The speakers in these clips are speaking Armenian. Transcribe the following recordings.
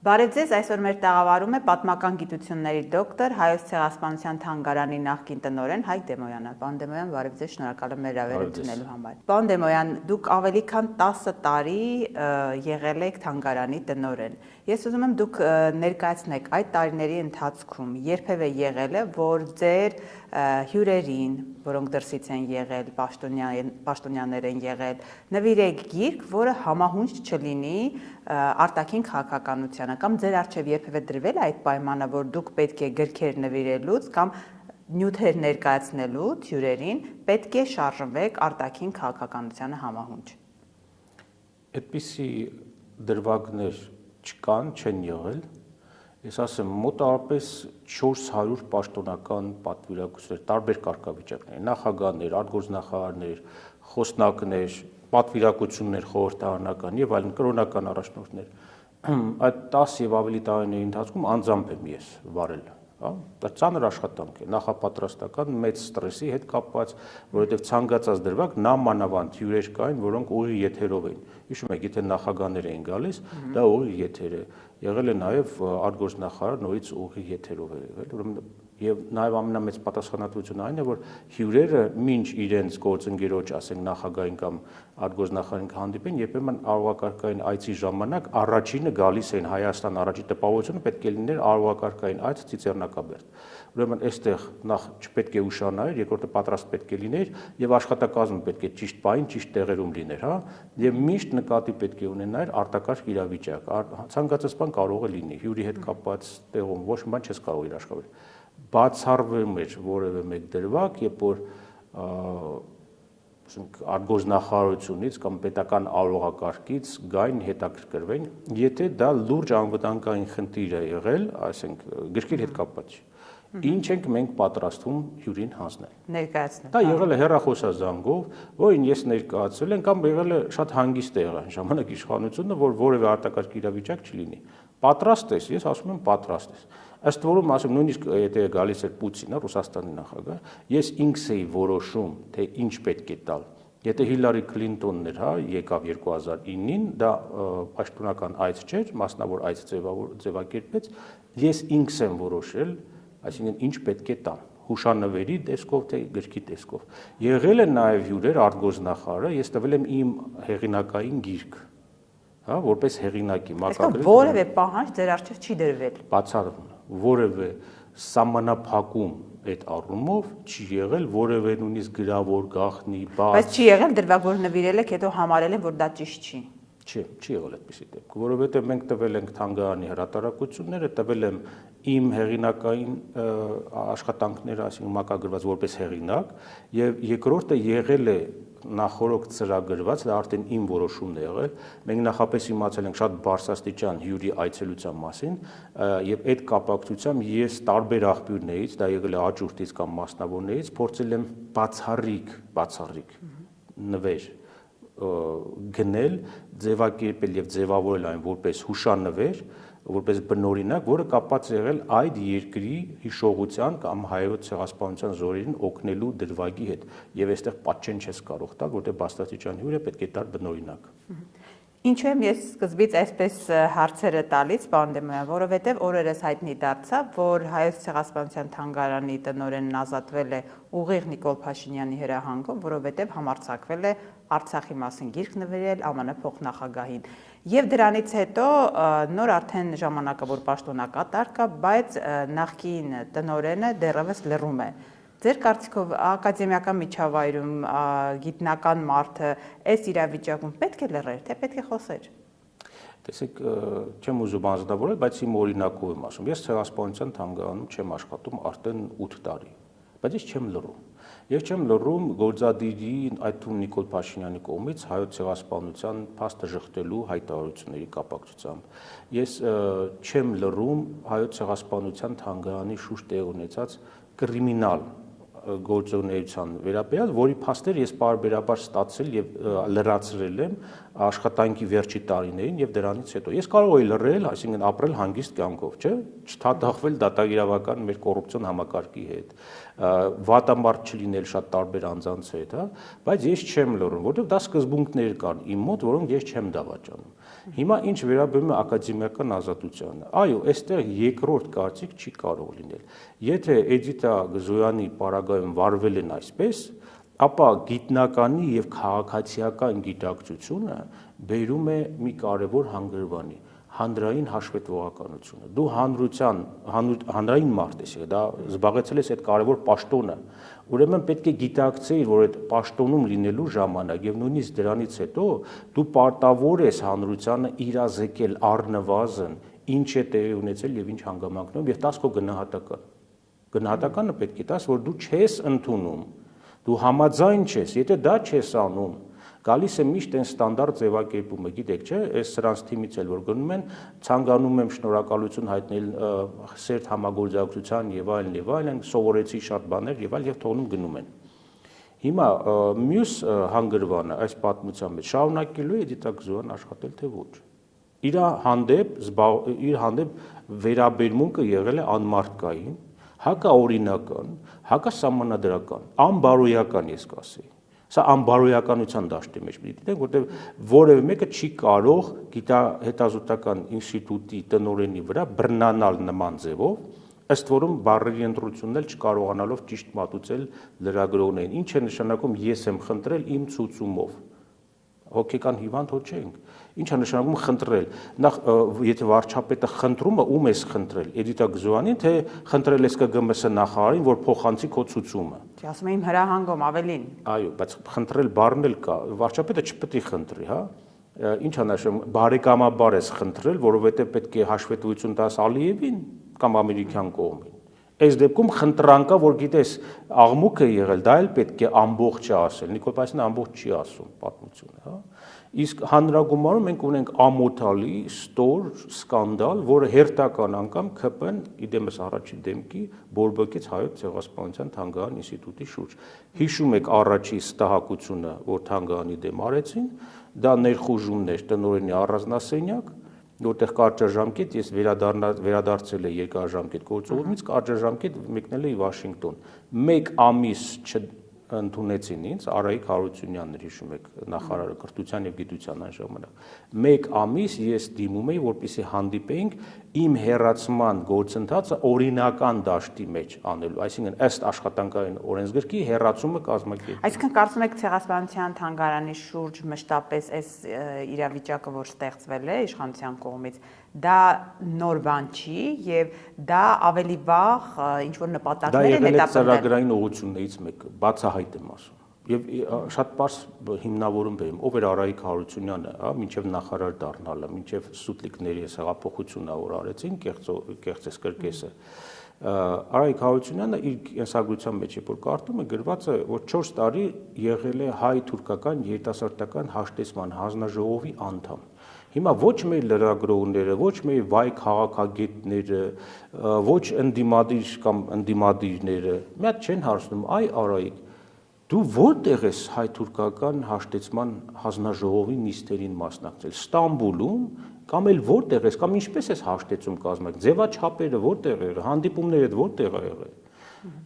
Բարև ձեզ, այսօր մեր տաղավարում է պատմական գիտությունների դոկտոր, Հայոց ցեղասպանության թանգարանի նախկին տնօրեն Հայկ Դեմոյանը։ Պարոն Դեմոյան, բարև ձեզ, շնորհակալ եմ մեր հրավերը ընդունելու համար։ Պարոն Դեմոյան, դուք ավելի քան 10 տարի եղել եք թանգարանի տնօրեն։ Ես ուզում եմ դուք ներկայացնեք այդ տարիների ընթացքում երբևէ եղել է, որ ձեր հյուրերին, որոնք դրսից են եղել, պաշտոնյաներ են եղել, նվիրեք գիրք, որը համահունչ չլինի արտաքին քաղաքականությանը, կամ ձեր առջև երբևէ դրվել է այդ պայմանը, որ դուք պետք է գրքեր նվիրելուց կամ նյութեր ներկայացնելուց հյուրերին պետք է շարժվեք արտաքին քաղաքականությանը համահունչ։ Այդպիսի դրվագներ չկան, չեն եղել։ Ես ասեմ, մոտավորապես 400 պաշտոնական պատվիրակություններ, տարբեր կարգավիճակներ, նախագահներ, արտգործնախարարներ, խոսնակներ, պատվիրակություններ խորհրդարանական եւ այլն կրոնական առաջնորդներ։ Այդ 10 եւ ավելի տարիների ընթացքում անձամբ եմ ես վարել, հա, դա ծանր աշխատանք է, նախապատրաստական մեծ ստրեսի հետ կապված, որովհետեւ ցանկացած դրվագ նամանավանդ հյուրեր կային, որոնք ուղիղ եթերով էին։ Հիշում եք, եթե նախագահներ էին գալիս, դա ուղիղ եթեր է։ Եղել է նաեւ արտգործնախարար նորից ուղիղ եթերով է եղել, ուրեմն եւ նաեւ ամենամեծ պատասխանատվությունը այն է, որ հյուրերը մինչ իրենց գործընկերոջ, ասենք նախագահին կամ արտգործնախարարին հանդիպեն, երբեմն արողակարգային այցի ժամանակ առաջինը գալիս էին Հայաստան առաջի տպավորությունը պետք է լիներ արողակարգային այց Ծիծեռնակաբերդ։ Ուրեմն այստեղ նախ չպետք է ուշանայր, երկրորդը պատրաստ պետք է լիներ եւ աշխատակազմը պետք է ճիշտ պահին, ճիշտ տեղերում լիներ, հա, եւ միշտ նկատի պետք է ունենայր արտակարգ իրավիճակ։ Ցանկացած բան կարող է լինի, հյուրի հետ կապված տեղում ոչ մի բան չես կարող իր աշխատել։ Բացառվում էր որևէ մեկ դրվագ, երբ որ արտգործնախարարությունից կամ պետական արողակարգից գային հետաքրքրվեն, եթե դա լուրջ անվտանգային խնդիր է եղել, այսինքն գրքերի հետ կապված չի։ Ինչ ենք մենք պատրաստվում հյուրին հանձնել։ Ներկայացնել։ Դա եղել է հեռախոսազանգով, որին ես ներկայացրել եմ, կամ եղել է շատ հանգիստ եղել ժամանակ իշխանությունը, որ որևէ արտակարգ իրավիճակ չլինի։ Պատրաստ ես, ես ասում եմ պատրաստ ես։ Ըստ որում ասում նույնիսկ եթե գալիս էր Պուտինը, Ռուսաստանի նախագահ, ես ինքս էի որոշում, թե ինչ պետք է տալ։ Եթե Հիլարի Քլինտոնն էր, հա, եկավ 2009-ին, դա պաշտոնական այց չէր, մասնավոր այց ձևակերպեց, ես ինքս եմ որոշել, այսինքն ինչ պետք է տամ, հուշանվերի տեսքով, թե գրքի տեսքով։ Եղել են նաև հյուրեր, արտգործնախարարը, ես տվել եմ իմ հեղինակային գիրք, հա, որպես հեղինակի մակագրել։ Որևէ պահանջ ձեր առջև չի դրվել։ Բացառվում, որևէ սահմանափակում այդ առումով չի եղել, որևէ նույնիսկ գրավոր գաղտնի, բայց չի եղել դրվագ, որ նվիրել եք, հետո համարել են, որ դա ճիշտ չի։ Չի եղել այդպիսի դեպք, որովհետև մենք տվել ենք թանգարանի հրատարակությունները, տվել եմ իմ հեղինակային աշխատանքները, այսինքն մակագրված որպես հեղինակ, եւ երկրորդը եղել է նախորոք ծրագրված, դա արդեն իմ որոշումն է եղել։ Մենք նախապես իմացել ենք շատ բարձրաստիճան հյուրի այցելության մասին, եւ այդ կապակցությամբ ես տարբեր աղբյուրներից, դա եղել է հաջորդից կամ մասնավորներից, փորձել եմ բացառիկ նվեր գնել, ձևակերպել եւ ձևավորել այն որպես հուշանվեր, որպես բնօրինակ, որը կապված եղել այդ երկրի հիշողության կամ հայոց ցեղասպանության զորերին օգնելու դրվագի հետ։ Եվ այստեղ պատճեն չես կարող տալ, որտեղ բաստատիճան հյուրը պետք է տալ բնօրինակ։ Ինչու եմ ես սկզբից այսպես հարցերը տալիս, պարոն Դեմոյան, որովհետև օրերս հայտնի դարձավ, որ Հայոց ցեղասպանության թանգարանի տնօրենն ազատվել է ուղիղ Նիկոլ Փաշինյանի հրահանգով, որովհետև համարձակվել է Արցախի մասին գիրք նվիրել ԱՄՆ փոխնախագահին։ Եվ դրանից հետո նոր արդեն ժամանակավոր պաշտոնակատար կա, բայց նախկին տնօրենը դեռևս լռում է։ Ձեր կարծիքով ակադեմիական միջավայրում գիտնական մարդը այս իրավիճակում պետք է լռեր, թե պետք է խոսեր։ Տեսեք, չեմ ուզում անձնավորել, բայց իմ օրինակով եմ ասում։ Ես ցեղասպանության թանգարանում չեմ աշխատում արդեն 8 տարի, բայց ես չեմ լռում։ Ես չեմ լռում գործադիրի, այդ թվում Նիկոլ Փաշինյանի կողմից հայոց ցեղասպանության փաստը ժխտելու հայտարարությունների կապակցությամբ։ Ես չեմ լռում հայոց ցեղասպանության թանգարանի շուրջ տեղի ունեցած կրիմինալ գործունեության վերաբերյալ, որի փաստեր ես պարբերաբար ստացել եւ լրացրել եմ աշխատանքի վերջի տարիներին եւ դրանից հետո։ Ես կարող էի լռել, այսինքն ապրել հանգիստ կյանքով, չէ՞, չթաթախվել դատագիրավական մեր կոռուպցիոն համակարգի հետ, վատամարդ չլինել շատ տարբեր անձանց հետ, հա, բայց ես չեմ լռում, որովհետեւ դա սկզբունքներ կան իմ մոտ, որոնք ես չեմ դավաճանում։ Հիմա ինչ վերաբերում է ակադեմիական ազատությանը, այո, այստեղ երկրորդ կարծիք չի կարող լինել։ Եթե Էդիտա Գզոյանի պարագայում վարվել են այսպես, ապա գիտնականի եւ քաղաքացիական գիտակցությունը բերում է մի կարևոր հանգրվանի՝ հանրային հաշվետվողականությունը։ Դու հանրային մարդ ես, դա զբաղեցել ես այդ կարևոր պաշտոնը, ուրեմն պետք է գիտակցեիր, որ այդ պաշտոնում լինելու ժամանակ եւ նույնիսկ դրանից հետո դու պարտավոր ես հանրությանը իրազեկել առնվազն ինչ է տեղի ունեցել եւ ինչ հանգամանքներով եւ տաս քո գնահատական։ Գնահատականը պետք է տաս, որ դու չես ընդունում, դու համաձայն չես, եթե դա չես անում, գալիս է միշտ այն ստանդարտ ձևակերպումը, գիտեք, չէ, այս սրանց թիմից էլ որ գնում են, ցանկանում եմ շնորհակալություն հայտնել սերտ համագործակցության եւ այլն, սովորեցի շատ բաներ եւ այլ եւ թողնում գնում են։ Հիմա մյուս հանգրվանը այս պատմության մեջ շարունակելու է Էդիտա Գզոյան աշխատել թե ոչ։ Իր հանդեպ վերաբերմունքը եղել է անմարդկային, հակաօրինական, հակասահմանադրական, անբարոյական ես կասեի։ Սա անբարոյականության դաշտի մեջ պիտի դիտենք, որտեղ որևէ մեկը չի կարող գիտահետազոտական ինստիտուտի տնօրենի վրա բռնանալ նման ձևով, ըստ որում բառերի ընտրությունն էլ չկարողանալով ճիշտ մատուցել լրագրողներին։ Ինչ է նշանակում ես եմ խնդրել իմ ցուցումով։ Հոգեկան հիվանդ հո չենք։ Ինչ է նշանակում խնդրել։ Նախ եթե վարչապետը խնդրում է, ում ես խնդրել, Էդիտա Գզոյանին, թե խնդրել ես ԿԳՄՍ նախարարին, որ փոխանցի քո ցուցումը։ Չի ասում եմ հրահանգում ավելին։ Այո, բայց խնդրել բառն էլ կա։ Վարչապետը չպետք է խնդրի, հա։ Ինչ է նշանակում, բարեկամաբար ես խնդրել, որովհետև պետք է հաշվետվություն տաս Ալիևին կամ ամերիկյան կողմին։ Այս դեպքում խնդրանքա, որ գիտես, աղմուկ է եղել, դա էլ պետք է ամբողջը ասել։ Նիկոլ Պաշինյանը ամբողջ չի ասում պատմությունը, հա։ Իսկ հանրագումարում մենք ունենք ամոթալի, ստոր սկանդալ, որը հերթական անգամ ՔՊ-ն իդեմս առաջի դեմքի բորբոքեց Հայոց ցեղասպանության թանգարան ինստիտուտի շուրջ։ Հիշում եք առաջի ստահակությունը, որ թանգարանի դեմ արեցին, դա ներխուժումներ տնօրենի առանձնասենյակ, որտեղ կարճաժամկետ ես վերադարձել է երկարաժամկետ գործողությունից, կարճաժամկետ մեկնել էի Վաշինգտոն։ 1 ամիս ընդունեցին ինձ, Արայիկ Հարությունյանն էր, հիշում եք, նախարարը կրթության եւ գիտության այն ժամանակ։ 1 ամիս ես դիմում էի, որպեսզի հանդիպեինք իմ հերացման գործընթացը օրինական դաշտի մեջ անելու, այսինքն ըստ աշխատանքային օրենսգրքի հերացումը կազմակերպել։ Այսինքն կարծում եք ցեղասպանության թանգարանի շուրջ մշտապես այս իրավիճակը, որ ստեղծվել է իշխանության կողմից, դա նոր բան չի եւ դա ավելի վաղ ինչ որ նպատակներ են հետապնդել։ Դա ծրագրային ուղղություններից մեկը, բացահայտ եմ ասում։ Եվ շատ པարզ հիմնավորում բերեմ, ով էր Արայիկ Հարությունյանը, հա, մինչև նախարար դառնալը, մինչև Սուտլիկների հեղափոխությունը որ արեցին, կեղծես կրկեսը։ Արայիկ Հարությունյանը իր կենսագրության մեջ որ կարդում է գրված է, որ 4 տարի եղել է հայ-թուրքական երիտասարդական հաշտեցման հանձնաժողովի անդամ։ Հիմա ոչ մեր լրագրողները, ոչ մեր վայ քաղաքագետները, ոչ ընդդիմադիր կամ ընդդիմադիրները մի հատ չեն հարցնում, այ Արայիկ, դու որտեղ ես հայ-թուրքական հաշտեցման հանձնաժողովի նիստերին մասնակցել, Ստամբուլում կամ էլ որտեղ ես, կամ ինչպես ես հաշտեցում կազմակերպել, ձևաչափերը որտեղ եղել, հանդիպումներդ որտեղ ա եղել։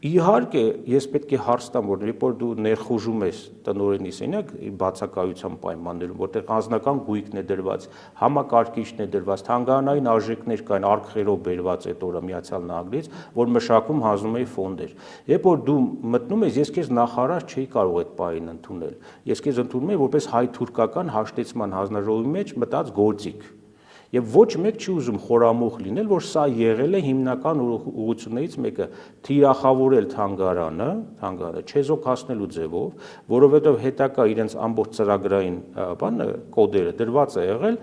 Իհարկե, ես պետք է հարց տամ, որ երբ դու ներխուժում ես տնօրենի սենյակ բացակայության պայմաններում, որտեղ անձնական գույքն է դրված, համակարգիչն է դրված, թանգարանային արժեքներ կային, արգխերով բերված այդ օրը Միացյալ Նահանգներից, որ մշակում հանձնում էի ֆոնդեր։ Երբ որ դու մտնում ես, ես քեզ նախարար չէի կարող այդ պահին ընդունել։ Ես քեզ ընդունում էի որպես հայ-թուրքական հաշտեցման հանձնաժողովի մեջ մտած գործիք։ Եվ ոչ մեկ չի ուզում խորամուխ լինել, որ սա եղել է հիմնական ուղղություններից մեկը՝ թիրախավորել թանգարանը չեզոքացնելու ձևով, որովհետև հետագա իրենց ամբողջ ծրագրային բանը կոդերը դրված է եղել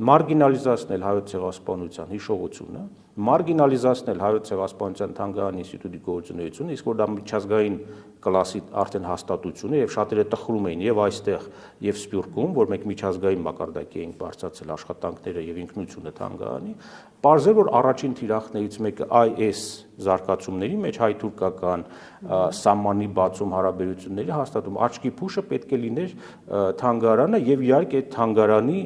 մարգինալիզացնել հայոց ցեղասպանության հիշողությունը, մարգինալիզացնել հայոց ցեղասպանության թանգարանի ինստիտուտի գործունեությունը, իսկ որ դա միջազգային կլասի արդեն հաստատություն է եւ շատերը տխրում էին եւ այստեղ եւ Սփյուռքում, որ մենք միջազգային մակարդակի էինք բարձրացել աշխատանքները եւ ինքնուրույն օգնությունը թանգարանի, պարզել որ առաջին թիրախներից մեկը այս զարգացումների մեջ հայ-թուրքական սահմանի բացում հարաբերությունների հաստատում աչքի փուշը պետք է լիներ թանգարանը եւ իհարկե այդ թանգարանի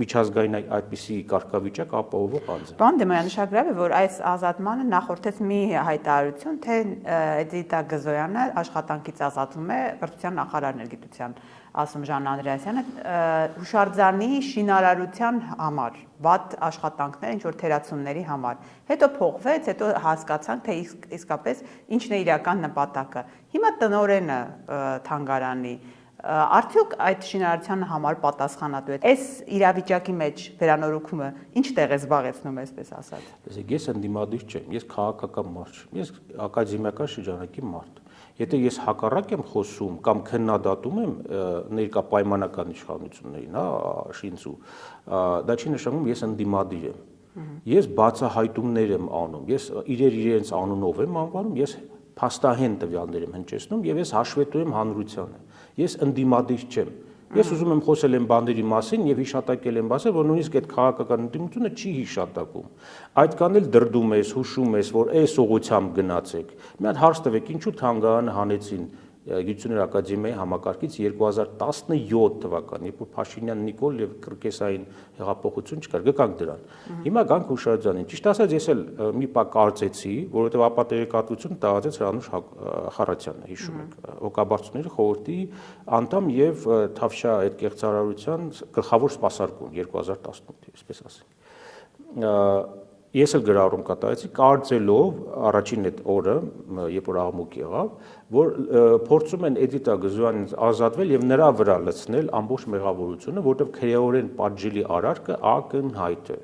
միջազգային այդպիսի կարգավիճակ ապահովող անձը։ Պարոն Դեմոյան, նշագրավ է, որ այս ազատմանը նախորդեց մի հայտարարություն, թե Էդիտա Գզոյանը աշխատանքից ազատվում է կրթության նախարարներ գիտության, ասում Ժաննա Անդրեասյանը, հուշարձանի շինարարության համար, վատ աշխատանքներ, ինչ որ թերացումների համար։ Հետո փոխվեց, հետո հասկացանք, թե իսկապես ինչն է իրական նպատակը։ Հիմա տնօրենը թանգարանի արդյոք այդ շինարարության համար պատասխանատու է։ Այս իրավիճակի մեջ վերանորոգումը ինչ տեղ է զբաղեցնում, այսպես ասած։ Տեսեք, ես ընդդիմադիր չեմ, ես քաղաքական մարդ չեմ, ես ակադեմիական շրջանակի մարդ։ Եթե ես հակառակ եմ խոսում կամ քննադատում եմ ներկա պայմանական իշխանություններին, շինծու, դա չի նշանակում ես ընդդիմադիր եմ։ Ես բացահայտումներ եմ անում, ես իրենց անունով եմ անվանում, ես փաստահեն տվյալներ եմ հնչեցնում եւ ես հաշվետու եմ հանրությանը։ Ես ընդդիմադիր չեմ։ Ես ուզում եմ խոսել այն բաների մասին եւ հիշատակել եմ ասել, որ նույնիսկ այդ քաղաքական ընդդիմությունը չի հիշատակում։ Այդքան էլ դրդում ես, հուշում ես, որ այս ուղությամբ գնացեք։ Մի հատ հարց տվեք, ինչու թանգարանը հանեցին Գիտությունների ակադեմիայի համակարգից 2017 թվականին, երբ որ Փաշինյան Նիկոլ եւ կրկեսային հեղափոխություն չկար, գկանք դրան։ Հիմա գանք հուշարձանին։ Ճիշտ ասած, ես էլ մի պա կարծեցի, որովհետեւ ապատերեկատվություն տարածեց Հրանուշ Խառատյանը, հիշում եք, հոգաբարձուների խորհրդի անդամ եւ Թավշյա այդ կեղծարարության գլխավոր սպասարկուն 2018, այսպես ասենք։ Ես էլ գրառում կատարեցի, կարծելով առաջին այդ օրը, երբ որ աղմուկ եղավ, որ փորձում են Էդիտա Գզոյանից ազատվել եւ նրա վրա լցնել ամբողջ մեղավորությունը, որտեղ քրեորեն պատժելի արարքը ակնհայտ է։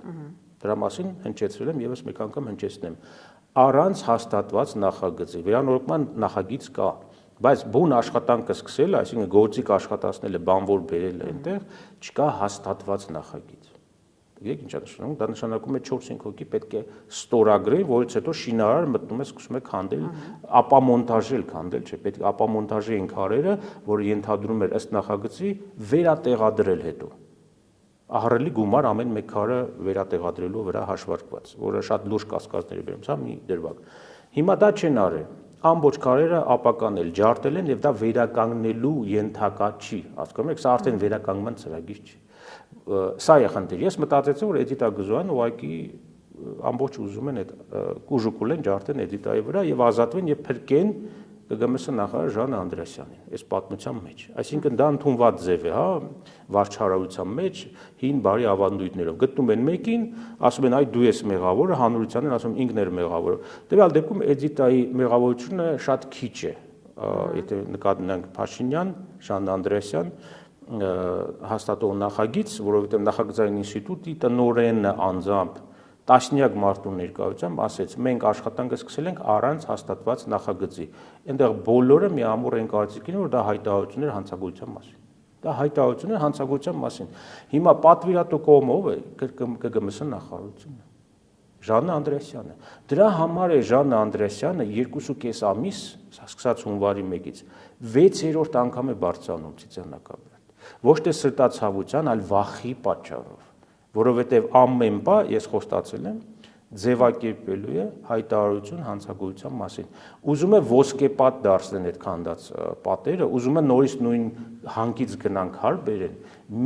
Դրա մասին հնչեցրել եմ եւս մեկ անգամ հնչեցնեմ։ Առանց հաստատված նախագծի, վերանորոգման նախագիծ կա, բայց բուն աշխատանքը սկսել, այսինքն գործիք աշխատացնելը, բանվոր բերելը այնտեղ չկա հաստատված նախագիծ։ Գիտեք ինչ է նշանակում, դա նշանակում է 4-5 հոգի պետք է ստորագրել, որից հետո շինարար մտնում է սկսում է քանդել, ապամոնտաժել քանդել, չէ, պետք է ապամոնտաժեին քարերը, որը ենթադրում էր ըստ նախագծի վերատեղադրել հետո։ Ահռելի գումար ամեն մեկ քարը վերատեղադրելու վրա հաշվարկված, որը շատ լուրջ կասկածներ է բերում, սա մի դրվագ։ Հիմա դա չեն արել։ Ամբողջ քարերը ապականել, ջարդել են եւ դա վերականգնելու ենթակա չի, հասկանում եք, սա արդեն վերականգնման ծրագիր չի։ Սա է խնդիրը։ Ես մտածեցի, որ Էդիտա Գզոյանը ուղղակի ամբողջ ուզում են այդ կուժուկուլեն ջարդեն Էդիտայի վրա եւ ազատվեն եւ փրկեն ԿԳՄՍ նախարար Ժաննա Անդրեասյանին այս պատմության մեջ։ Այսինքն դա ընդունված ձև է, հա, վարչարարության մեջ հին բարի ավանդույթներով գտնում են մեկին, ասում են այ դու ես մեղավորը, հանրությանն ասում ինքն էր մեղավորը։ Տվյալ դեպքում Էդիտայի մեղավորությունը շատ քիչ է, եթե նկատենք Փաշինյան, Ժաննա Անդրեասյան հաստատող նախագիծ, որովհետև նախագծային ինստիտուտի տնօրենը անձամբ տասնյակ մարդու ներկայությամբ ասեց, մենք աշխատանքը սկսել ենք առանց հաստատված նախագծի։ Այնտեղ բոլորը միամուռ են կարծիքին, որ դա հայտարարություն էր հանցագործության մասին։ Դա հայտարարություն էր հանցագործության մասին։ Հիմա պատվիրատու կողմը ով է ԿԳՄՍ նախարարությունը։ Ժաննա Անդրեասյանը։ Դրա համար է Ժաննա Անդրեասյանը 2.5 ամիս, սկսած հունվարի 1-ից 6-րդ անգամ է բարձրանում ցիցեռնակաբրատ։ Ոչ թե սրտացավության, այլ վախի պատճառով, որովհետև ամեն բա ես խոստացել եմ ձևակերպելու է հայտարարություն հանցագործության մասին։ Ուզում է ոսկեպատ դարձնեն այդ քանդած պատերը, ուզում է նորից նույն հանգից գնանք հար բերեն,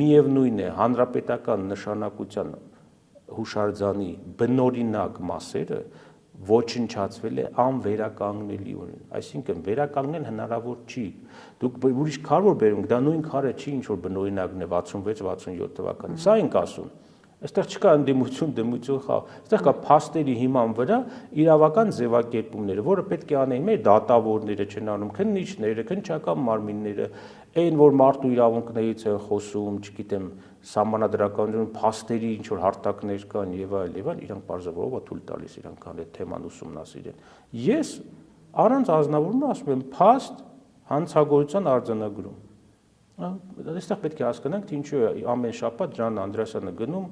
միևնույն է հանրապետական նշանակության հուշարձանի բնօրինակ մասերը ոչնչացվել է անվերականգնելիորեն, այսինքն վերականգնել հնարավոր չի։ Դուք ուրիշ քար որ բերում, դա նույն քարը չի, ինչ որ բնօրինակն է 66-67 թվականին։ Սա ենք ասում։ Այստեղ չկա ընդդիմություն, դիմություն խաղ։ Այստեղ կա փաստերի հիման վրա իրավական ձևակերպումները, որը պետք է անեն մեր դատավորները, չեն անում քննիչները, քննչական մարմինները, այն որ մարդու իրավունքներից են խոսում, չգիտեմ, սահմանադրականություն, փաստերի ինչ որ հարթակներ կան եւ այլ, իրանք բարձրով է թույլ տալիս իրանք այդ թեման ուսումնասիրեն։ Ես առանց ազնվորումն ասում եմ փաստ հանցագործության արձանագրում։ Այստեղ պետք է հասկանանք, թե ինչու է ամեն շաբաթ Ժաննա Անդրեասյանը գնում,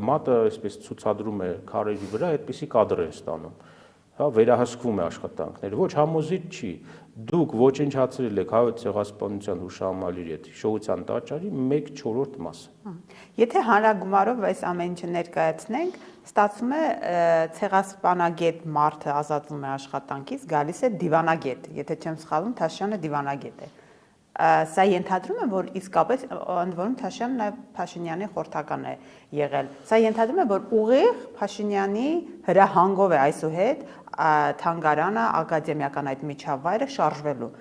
մատը այսպես ցուցադրում է քարերի վրա, այդպիսի կադր է ստանում։ հա, վերահսկվում է աշխատանքները, ոչ համոզիչ չի։ Դուք ոչնչացրել եք Հայոց ցեղասպանության հուշահամալիրի հետ հիշողության տաճարի 1/4 մասը։ Եթե հանրագումարով այս ամեն ինչը ներկայացնենք, ստացվում է ցեղասպանագետ մարդը ազատվում է աշխատանքից, գալիս է դիվանագետ, եթե չեմ սխալվում, Թաշյանը դիվանագետ է։ Սա ենթադրում է, որ իսկապես ընդ որում Թաշյանը նաև Փաշինյանի խորհրդական է եղել։ Սա ենթադրում է, որ ուղիղ Փաշինյանի հրահանգով է այսուհետ թանգարանը, ակադեմիական այդ միջավայրը շարժվելու։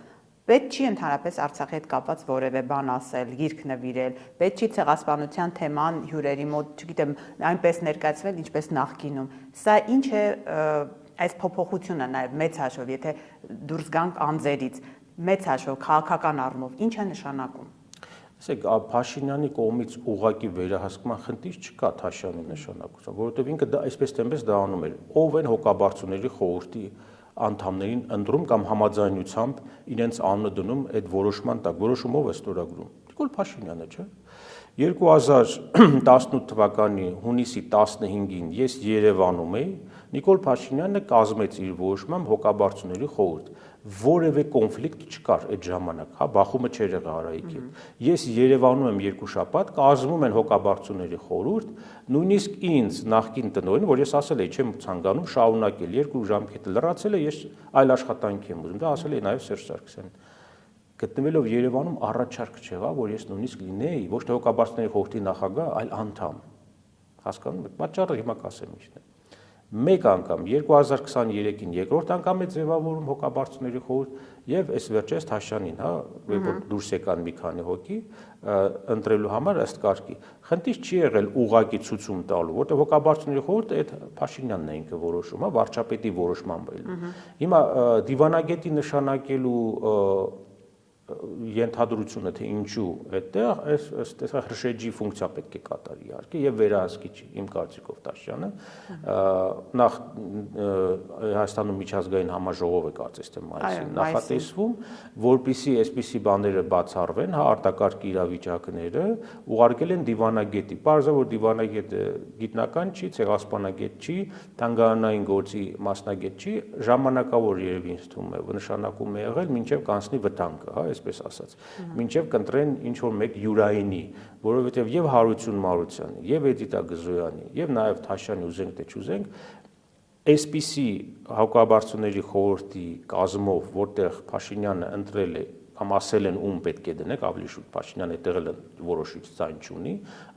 Պետք չի ընդհանրապես Արցախի հետ կապված որևէ բան ասել, գիրք նվիրել, պետք չի ցեղասպանության թեման հյուրերի մոտ, չգիտեմ, այնպես ներկայացվել, ինչպես նախկինում։ Սա ինչ է այս փոփոխությունը նաև մեծ հաշվով, եթե դուրս գանք անձերից, մեծ հաշվով քաղաքական առումով ինչ է նշանակում։ Ասեք, Փաշինյանի կողմից ուղղակի վերահսկման խնդիր չկա Թաշյանի նշանակության, որովհետև ինքը դա այսպես տեմպես դա անում էր։ Ով են հոգաբարձուների խորհրդի անդամներին ընտրում կամ համաձայնությամբ իրենց անունը դնում այդ որոշման տակ, որոշումով է ստորագրում։ Նիկոլ Փաշինյանը, չէ՞։ 2018 թվականի հունիսի 15-ին ես Երևանում էի, Նիկոլ Փաշինյանը կազմեց իր որոշմամբ հոգաբարձուների խորհուրդ։ Որևէ կոնֆլիկտ չկար այդ ժամանակ, հա, բախումը չէր եղել Արայիկի։ Ես Երևանում եմ 2 շաբաթ, կազմում են հոգաբարձուների խորհուրդ, նույնիսկ ինձ նախկին տնօրեն, որ ես ասել էի, չեմ ցանկանում շարունակել 2 ժամկետը լրացել է, ես այլ աշխատանքի եմ ուզում, դա ասել էի նաև Սերժ Սարգսյանին։ Գտնվելով Երևանում առաջարկ չեղավ, որ ես նույնիսկ լինեի ոչ թե հոգաբարձուների խորհրդի նախագահ, այլ անդամ։ Հասկանում եք, պատճառը հիմա կասեմ ինչն է։ Մեկ անգամ 2023-ին երկրորդ անգամ է ձևավորում հոգաբարձուների խորհուրդ եւ այս վերջերս Թաշյանին, հա, որ դուրս եկան մի քանի հոգի ընտրելու համար ըստ կարգի։ Խնդիր չի եղել ուղակի ցուցում տալու, որտեղ հոգաբարձուների խորհուրդը այդ Փաշինյանն է ինքը որոշում, հա, վարչապետի որոշմամբ է։ Հիմա դիվանագետի նշանակելու ենթադրությունը թե ինչու այդտեղ այս հրշեջի ֆունկցիա պետք է կատարի իհարկե եւ վերահսկիչի իմ կարծիքով Թաշյանը նախ Հայաստանում միջազգային համաժողով է կարծես թե մայիսին նախատեսվում, որպիսի այսպիսի բաները բացառվեն, հա, արտակարգ իրավիճակները ուղարկել են դիվանագետի։ Պարզը որ դիվանագետը գիտնական չի, ցեղասպանագետ չի, թանգարանային գործի մասնագետ չի, ժամանակավոր երևի ինձ թվում է նշանակում է եղել մինչեւ կանցնի վտանգը, հա, այսպես ասած, մինչև կընտրեն ինչ-որ մեկ յուրայինի, որովհետև եւ Հարություն Մարությանի, եւ Էդիտա Գզոյանի, եւ նաեւ Թաշյանի ուզենք թե չուզենք, այսպիսի հոգաբարձուների խորհրդի կազմով, որտեղ Փաշինյանը ընտրել է կամ ասել են ում պետք է դնեք, ավելի շուտ Փաշինյանը այդտեղ որոշիչ ձայն չունի,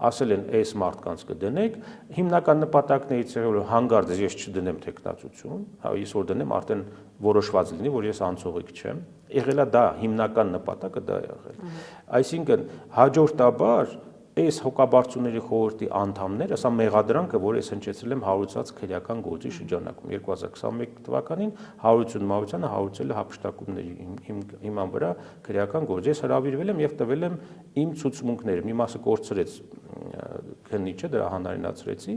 ասել են այս մարդկանց կդնեք, հիմնական նպատակներից եղել որ հանգարց ես չդնեմ թեկնածություն, հա, ես որ դնեմ արդեն որոշված լինի, որ ես անցողիկ չեմ, եղել է դա հիմնական նպատակը դա եղել։ Այսինքն հաջորդաբար այս հոգաբարձուների խորհրդի անդամները, սա մեղադրանքը, որ ես հնչեցրել եմ հարուցած քրեական գործի շրջանակում 2021 թվականին Հարություն Մարությանը հարուցել է հափշտակումների հիման վրա քրեական գործ։ Ես հրավիրվել եմ եւ տվել եմ իմ ցուցմունքները, մի մասը կորցրեց քննիչը, դրա հանրայնացրեցի,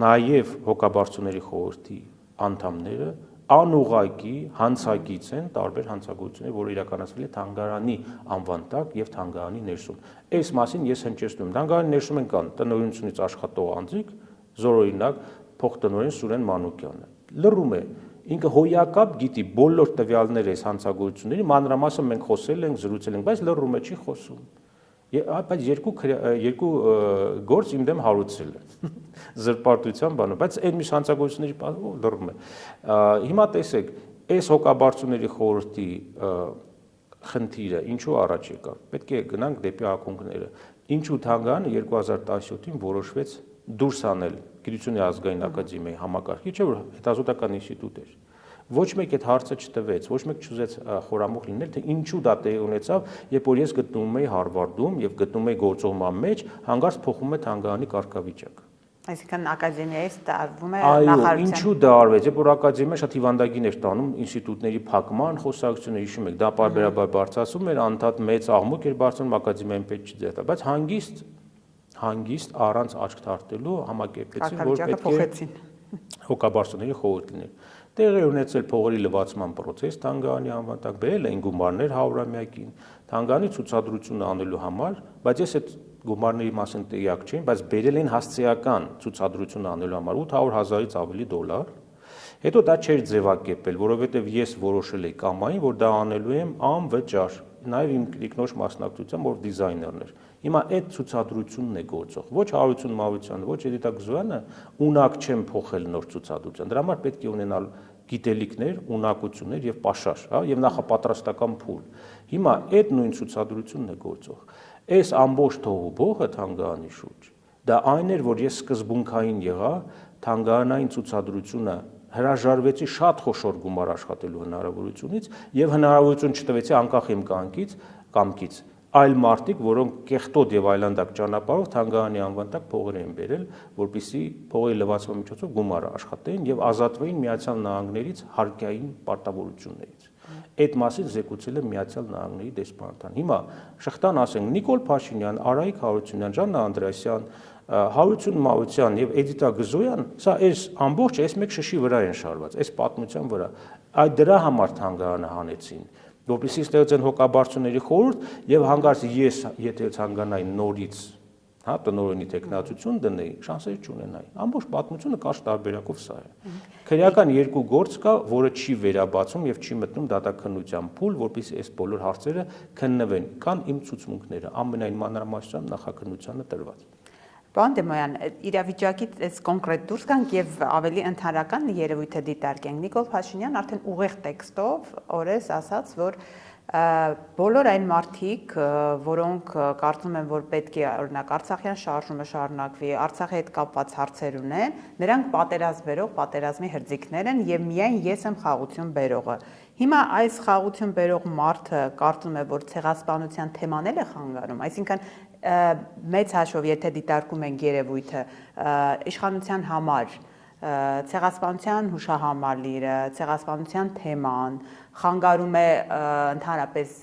նաեւ հոգաբարձուների խորհրդի անդամները անուղակի հանցագից են տարբեր հանցագործություններ, որը իրականացվել է թանգարանի անվան տակ եւ թանգարանի ներսում։ Այս մասին ես հնչեցնում եմ։ Թանգարանի ներսում են կան տնօրինությունից աշխատող անձիկ, զորօրինակ փոխտնօրեն Սուրեն Մանուկյանը։ Լռում է։ Ինքը հոյակապ գիտի բոլոր տվյալները այս հանցագործությունների, մանրամասը մենք խոսել ենք, զրուցել ենք, բայց լռում է, չի խոսում։ Բայց երկու գործ իմ դեմ հարուցել է զրպարտության բանը, բայց այն միշտ հանցագործությունների պատմում լռում է։ Հիմա տեսեք, այս հոգաբարձուների խորհրդի խնդիրը ինչու առաջ եկավ։ Պետք է գնանք դեպի ակունքները։ Ինչու թանգարանը 2017-ին որոշվեց դուրս անել Գիտությունների ազգային ակադեմիայի համակարգի, չէ՞ որ հետազոտական ինստիտուտ էր։ Ոչ մեկ այդ հարցը չտվեց, ոչ մեկ չուզեց խորամուխ լինել, թե ինչու դա տեղի ունեցավ, երբ որ ես գտնվում էի Հարվարդում եւ գտնվում էի գործողման մեջ, հանգարց փոխում է թանգարանի կարգավիճակը։ Այսինքն ակադեմիայից տարվում է նախարարության։ Այո, ինչու դա արվեց, երբ որ ակադեմիան շատ հիվանդագին էր տանում ինստիտուտների փակման խոսակցությունը, հիշում եք, դա պարբերաբար բարձրացում էր, անդադ մեծ աղմուկ էր բարձրանում, ակադեմիային պետք չի ձեռնարկել, բայց հանգիստ առանց աչք թարթելու համակերպեցին, որ պետք է հոգաբարձուների խորհուրդ լիներ։ Տեղի ունեցել փողերի լվացման process թանգարանի անվան տակ, բերել են գումարներ 100-ամյակին, թանգարանի ցուցադրությունը անելու համար, բայց ես այդ գումարների մասին տեղյակ չէի, բայց բերել են հասցեական ցուցադրություն անելու համար $800,000-ից ավելի դոլար, Հետո դա չէր ձևակերպել, որովհետև ես որոշել էի կամային, որ դա անելու եմ անվճար, նաև իմ ինքնորոշ մասնակցությամբ, որ դիզայներն էր։ Հիմա այդ ցուցադրությունն է գործող։ Ոչ Հարություն Մավությանը, ոչ Էդիտա Գզոյանը ունակ չեն փոխել նոր ցուցադրության։ Դրա համար պետք է ունենալ գիտելիքներ, ունակություններ եւ պաշար, հա, եւ նախապատրաստական փուլ։ Հիմա այդ նույն ցուցադրությունն է գործող։ Այս ամբողջ թողուբողը Թանգարանի շուրջ, դա այն էր, որ ես սկզբունքային եղա Թանգարանային ցուցադրությունը հրաժարվեցի շատ խոշոր գումար աշխատելու հնարավորությունից եւ հնարավորություն չտվեցի անկախ իմ կամքից այլ մարդիկ, որոնք կեղտոտ եւ այլանդակ ճանապարհով Թանգարանի անվան տակ փողեր են բերել, որպեսզի փողի լվացման միջոցով գումարը աշխատեին եւ ազատվեին Միացյալ Նահանգներից հարկային պարտավորություններից։ Այդ մասին զեկուցել է Միացյալ Նահանգների դեսպանատան։ Հիմա շղթան ասենք Նիկոլ Փաշինյան, Արայիկ Հարությունյան, Ժաննա Անդրեասյան, Հարություն Մավության եւ Էդիտա Գզոյան, սա այս ամբողջը այս մեկ շշի վրա են շարված, այս պատմության վրա։ Այդ դրա համար Թանգարանը հանեցին, որպեսզի ստեղծեն հոգաբարձուների խորհուրդ եւ հանգարց ես, եթե Թանգարանային նորից, հա, տնօրենի տեխնացություն դնեի, շանսեր չունենայի։ Ամբողջ պատմությունը կարճ տարբերակով սա է։ Քրեական երկու գործ կա, որը չի վերաբացում եւ չի մտնում դատաքննության փուլ, որպեսզի այս բոլոր հարցերը քննվեն, կան իմ ցուցմունքները, ամենայն մանրամասնությամբ նախաքննությանը տրված։ Պարոն Դեմոյան, իրավիճակից այս կոնկրետ դուրս գանք եւ ավելի ընդհանրական երևույթը դիտարկենք։ Նիկոլ Փաշինյան արդեն ուղիղ տեքստով օրես ասաց, որ բոլոր այն մարդիկ, որոնք կարծում են, որ պետք է օրինակ Արցախյան շարժումը շարունակվի, Արցախի հետ կապված հարցեր ունեն, նրանք պատերազմ բերող, պատերազմի հրձիգներ են եւ միայն ես եմ խաղաղություն բերողը։ Հիմա այս խաղաղություն բերող մարդը կարծում է, որ ցեղասպանության թեման է խանգարում, այսինքն մեծ հաշվով եթե դիտարկում ենք երևույթը իշխանության համար ցեղասպանության հուշահամալիրը, ցեղասպանության թեման խանգարում է ընդհանրապես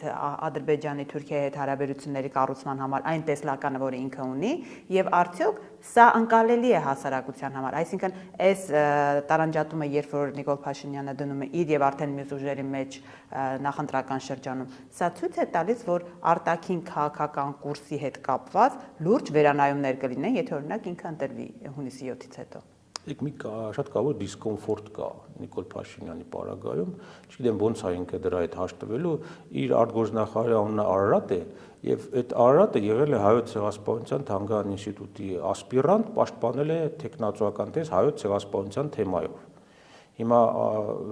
Ադրբեջանի Թուրքիայի հետ հարաբերությունների կառուցման համար այն տեսլականը, որը ինքը ունի, եւ արդյոք սա ընկալելի է հասարակության համար, այսինքն այս տարանջատումը, երբ որ Նիկոլ Փաշինյանը դնում է իր եւ արդեն մյուս ուժերի մեջ նախընտրական շրջանում, սա ցույց է տալիս, որ արտաքին քաղաքական կուրսի հետ կապված լուրջ վերանայումներ կլինեն, եթե օրինակ ինքը ընտրվի հունիսի 7-ից հետո։ Մի շատ կարող դիսկոմֆորտ կա Նիկոլ Փաշինյանի պարագայում, չգիտեմ ոնց է ինքը դրա հետ հաշտվելու, իր արտգործնախարարի անունը Արարատ է, եւ այդ Արարատը եղել է Հայոց ցեղասպանության Թանգարան ինստիտուտի ասպիրանտ, պաշտպանել է տեխնացուական տես Հայոց ցեղասպանության թեմայով։ Հիմա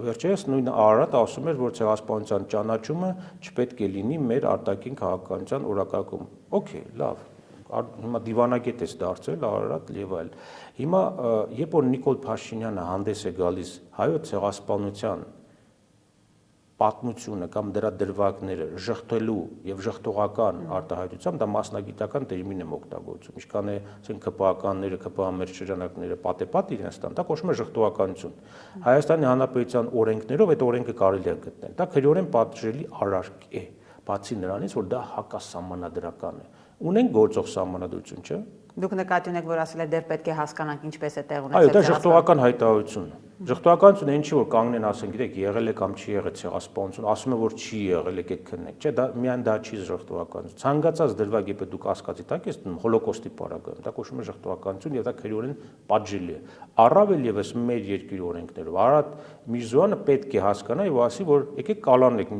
վերջերս նույն Արարատը ասում էր, որ ցեղասպանության ճանաչումը չպետք է լինի մեր արտաքին քաղաքականության օրակարգում։ Okay, լավ։ Հիմա դիվանագետ ես դարձել Արարատ եւ այլ։ Հիմա երբ որ Նիկոլ Փաշինյանը հանդես է գալիս Հայոց ցեղասպանության պատմությունը կամ դրա դրվագները ժխտելու եւ ժխտողական արտահայտությամբ, դա մասնագիտական տերմին եմ օգտագործում։ Ինչքան է, ասենք ԿՊԱ-ականները, ԿՊԱ-մեր շրջանակները պատեպատ իրենց տան, դա կոչվում է ժխտողականություն։ Հայաստանի Հանրապետության օրենքներով այդ օրենքը կարելի է գտնել։ Դա քրեորեն պատժելի արարք է, բացի նրանից, որ դա հակասահմանադրական է։ Ունենք գործող սահմանադրություն, չէ՞։ Դուք նկատի ունեք, որ ասել եք դեռ պետք է հասկանանք ինչպես է տեղ ունեցել։ Այո, դա ժխտողական հայտարարություն։ Ժխտողականությունը ինչի որ կանգնեն ասեն, գիտեք, եղել է կամ չի եղել ցեղասպանություն, ասում է որ չի եղել, եկեք քննենք։ Չէ, դա միայն դա չի ժխտողականություն։ Ցանկացած դրվագ եթե դուք ասկացի տակ ես դնում հոլոկոստի պարագայում, դա կոչվում է ժխտողականություն եւ դա քրեորեն պատժելի է։ Առավել եւս մեր երկրի օրենքներով Արարատ Միրզոյանը պետք է հասկանա եւ ասի, որ եկեք կալանեք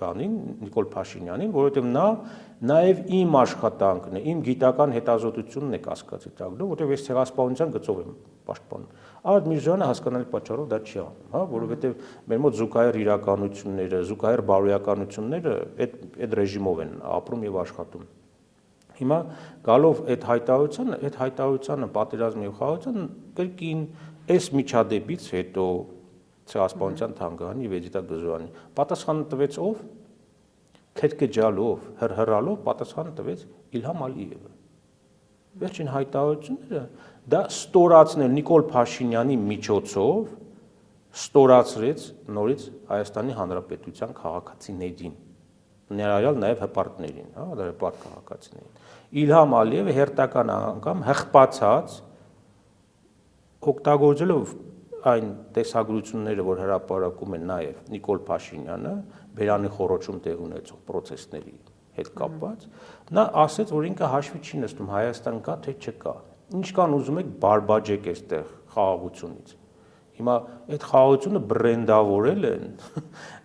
բանին Նիկոլ Փաշինյանին, որովհետեւ նա նաև իմ աշխատանքն է, իմ գիտական հետազոտությունն է կասկածի տակ դնում, որտեղ ես ցեղասպանության գծով եմ պաշտպանում։ Արարատ Միրզոյանը հասկանալի պատճառով դա չի անում, հա, որովհետև մեր մոտ զուգահեռ իրականությունները, զուգահեռ բարոյականությունները այդ ռեժիմով են ապրում եւ աշխատում։ Հիմա գալով այդ հայտարարությանը պատերազմի եւ խաղաղության կրկին այս միջադեպից հետո ցեղասպանության Թանգարանի եւ Էդիտա Գզոյանի պատասխանը տվեց ով։ Քերքեջալով, հրհրալով պատասխանը տվեց Իլհամ Ալիևը։ Վերջին հայտարարությունները դա ստորացնել Նիկոլ Փաշինյանի միջոցով ստորացրեց նորից Հայաստանի Հանրապետության քաղաքացիներին, ներառյալ նաև հպարտներին, հա, դա հպարտ քաղաքացիներին։ Իլհամ Ալիևը հերթական անգամ հղպացած օգտագործելով այն տեսագրությունները, որ հրապարակում է նաև Նիկոլ Փաշինյանը, Բերանի խորոչում տեղ ունեցող process-ների հետ կապված, նա ասեց, որ ինքը հաշվի չի նստում Հայաստան կա թե չկա։ Ինչքան ուզում եք բարբաջեք այստեղ խաղաղությունից։ Հիմա այդ խաղաղությունը բրենդավորել են,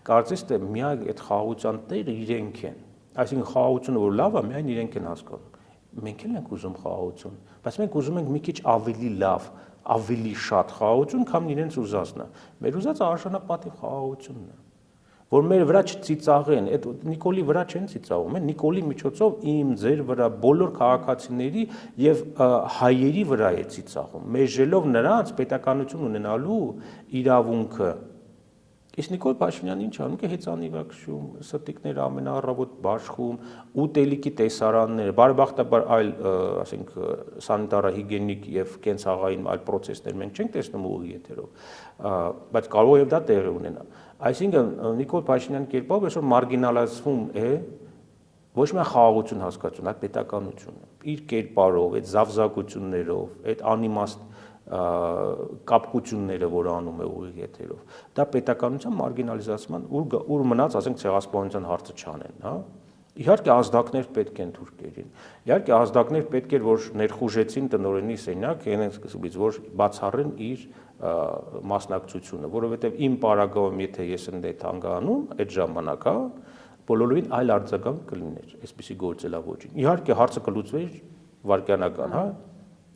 կարծես թե միակ այդ խաղաղության տերը իրենք են։ Այսինքն խաղաղությունը որ լավ է, միայն իրենք են հասկանում։ Մենք էլ ենք ուզում խաղաղություն, բայց մենք ուզում ենք մի քիչ ավելի լավ, ավելի շատ խաղաղություն, քան իրենց ուզածն է։ Մեր ուզածը արժանապատիվ խաղաղությունն է, որ մեր վրա չծիծաղեն, այդ Նիկոլի վրա չեն ծիծաղում, են Նիկոլի միջոցով իմ ձեր վրա բոլոր քաղաքացիների եւ հայերի վրա է ծիծաղում, մեժելով նրանց պետականություն ունենալու իրավունքը։ Իսկ Նիկոլ Փաշինյանը ինչ անում է, հեծանիվակշում, ստիկներ ամենաառավոտ բաշխում, ուտելիքի տեսարաններ, բարեբախտաբար այլ, ասենք, սանիտարահիգիենիկ եւ կենցաղային այլ process-ներ մենք չենք տեսնում ուղիղ եթերով, բայց կարող է դա տեղի ունենա։ Այսինքն Նիկոլ Փաշինյանի կերպով այսօր մարգինալացվում է ոչ միայն խաղաղություն հասկացություն, այլ պետականությունը։ Իր կերպարով, այդ զավզակություններով, այդ անիմաստ կապկությունները, որ անում է ուղիղ եթերով, դա պետականության մարգինալիզացման ուր մնաց, ասենք, ցեղասպանության հարցը չանեն, հա։ Իհարկե ազդակներ պետք են թուրքերին։ Իհարկե ազդակներ պետք էր, որ ներխուժեցին տնօրենի սենյակ, հենց սկզբից, որ բացառեն իր մասնակցությունը, որովհետև իմ պարագայում, եթե ես ընդ հանգանում, այդ ժամանակ, հա, բոլորովին այլ արձագանք կլիներ, այսպիսի գործելավոճին։ Իհարկե հարցը կլուծվեր վայրկյանական, հա։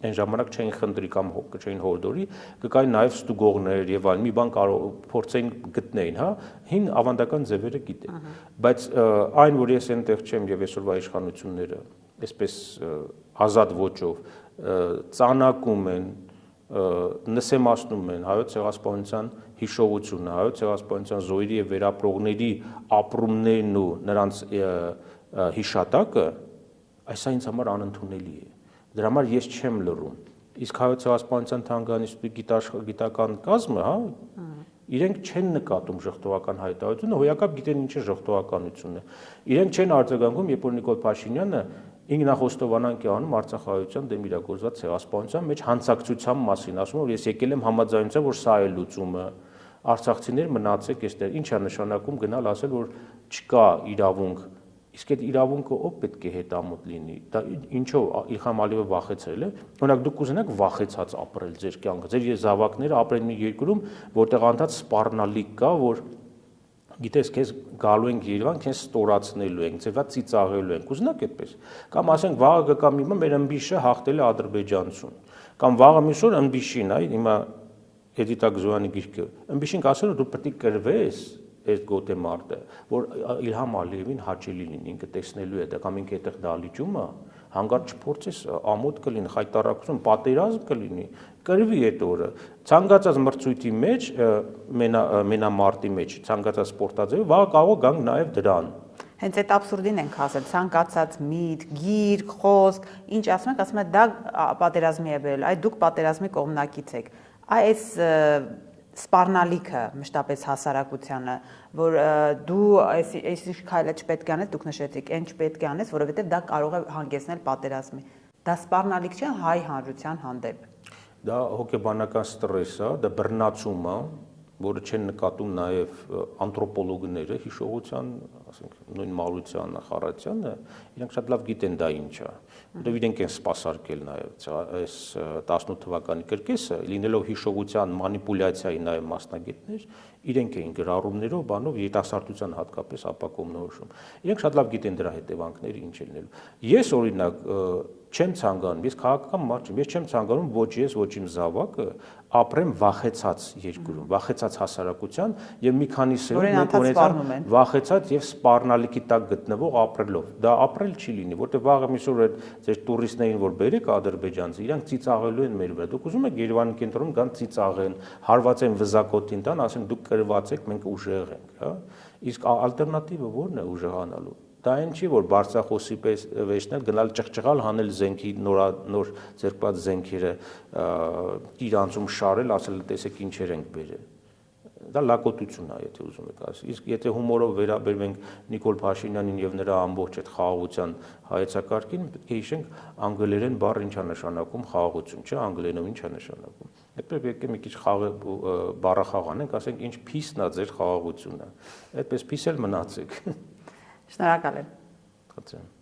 Այն ժամանակ չէին խնդրի կամ չէին հորդորի, կկային նաև ստուգողներ եւ այլ մի բան կարող փորձեին գտնեին, հա, հին ավանդական ձևերը գիտեն։ Բայց այն, որ ես այնտեղ չեմ եւ այսօրվա իշխանությունները այսպես ազատ ոճով ծանակում են, նսեմացնում են հայոց ցեղասպանության հիշողությունը, հայոց ցեղասպանության զոհերի եւ վերապրողների ապրումներն ու նրանց հիշատակը, այս ինձ համար անընդունելի է։ Դրա համար ես չեմ լռում։ Իսկ հայոց ցեղասպանության թանգարանի գիտական կազմը, հա, իրենք չեն նկատում ժխտողական հայտարարությունը, հոյակապ գիտեն ինչ է ժխտողականությունը։ Իրենք չեն արձագանքում, երբ որ Նիկոլ Փաշինյանը ինքնախոստովանանք է անում արցախահայության դեմ իրագործված ցեղասպանության մեջ հանցակցության մասին, ասում որ ես եկել եմ համաձայնության, որ սա է լուծումը, արցախցիներ մնացեք այստեղ, ինչ է նշանակում գնալ ասել, որ չկա իրավունք, իսկ այդ իրավունքը ով պետք է հետամուտ լինի, դա ինչով Իլհամ Ալիևը վախեցրել է, օրինակ դուք կուզենաք վախեցած ապրել ձեր կյանքը, ձեր զավակները ապրեն մի երկրում, որտեղ անդադ սպառնալիք կա, որ գիտես, քեզ գալու ենք Երևան, քեզ ստորացնելու ենք, ձեզ վրա ծիծաղելու ենք, ուզենաք այդպես։ Կամ ասենք վաղը կգա մի բան, մեր ըմբիշը հաղթել է ադրբեջանցուն։ Կամ վաղը մյուս օր ըմբիշին, այ հիմա Էդիտա Գզոյանի գիրքը, ըմբիշին կասել որ դու պետք է կրվես այդ գոտե մարտը, որ Իլհամ Ալիևին հաճելի լինի, ինքը տեսնելու է դա, կամ ինքը այդտեղ դալիճում է, հանգարտ չփորձես, ամոթ կլինի, խայտարակություն, պատերազմ կլինի, կրվի այդ օրը։ Ցանկացած մրցույթի մեջ, մենամարտի մեջ, ցանկացած սպորտաձևի, վաղ կարող գանք նաև դրան։ Հենց այդ աբսուրդին ենք հասել, ցանկացած միտք, գիրք, խոսք, ինչ ասում եք, դա պատերազմի է բերել, այ դուք պատերազմի կողմնակից եք։ Այս սպառնալիքը մշտապես հասարակությանը, որ դու այս քայլը չպետք է անես, դուք նշեցիք, այն չպետք է անես, որովհետև դա կարող է հանգեցնել պատերազմի։ Դա սպառնալիք չէ հայ հանրության հանդեպ։ Դա հոգեբանական ստրես է, դա բռնացում է, որը չեն նկատում նաև անթրոպոլոգները, հիշողության, ասենք, նույն Մարությանը, Խառատյանը, իրենք շատ լավ գիտեն դա ինչ է, որտեղ իրենք են սպասարկել նաև այս 18 թվականի կրկեսը, լինելով հիշողության մանիպուլյացիայի նաև մասնագետներ, իրենք էին գրառումներով, բանով երիտասարդության հատկապես ապակոմնորոշում։ Իրենք շատ լավ գիտեն դրա հետևանքները ինչ է լինելու։ Ես օրինակ չեմ ցանկանում, ես քաղաքական մարդ չեմ, ես չեմ ցանկանում ոչ ես, ոչ իմ զավակը ապրեմ վախեցած երկրում, վախեցած հասարակության եւ մի քանիսը ունեցան վախեցած եւ սպառնալիքի տակ գտնվող ապրելով։ Դա ապրել չի լինի, որտեղ վաղը միսօր այդ ձեր տուրիստներին որ բերեք ադրբեջանցի, իրանք ծիծաղելու են մեր վրա։ Դուք ուզում եք Երևանի կենտրոնում գան ծիծաղեն, հարվածեն վզակոտին տան, ասեն դուք կրված եք, մենք ուժեղ ենք, հա։ Իսկ ալտերնատիվը ո՞րն է ուժեղանալու։ Դա այն չի, որ բարձրախոսի պես վերցնել, գնալ ճղճղալ, հանել զենքի նոր ձերկված զենքերը իրանցում շարել, ասել տեսեք ինչեր ենք բերել։ Դա լակոտություն է, եթե ուզում եք ասել։ Իսկ եթե հումորով վերաբերվենք Նիկոլ Փաշինյանին եւ նրա ամբողջ այդ խաղաղության հայեցակարգին, պետք է հիշենք անգլերեն բառը ինչ է նշանակում խաղաղություն, չէ՞, անգլերենով ինչ է նշանակում։ Այդպես եկեք մի քիչ բառախաղ անենք, ասենք ինչ փիսն է ձեր խաղաղությունը։ Այդպես փիս էլ մնացեք։ Շնորհակալ եմ։ Խնդրեմ։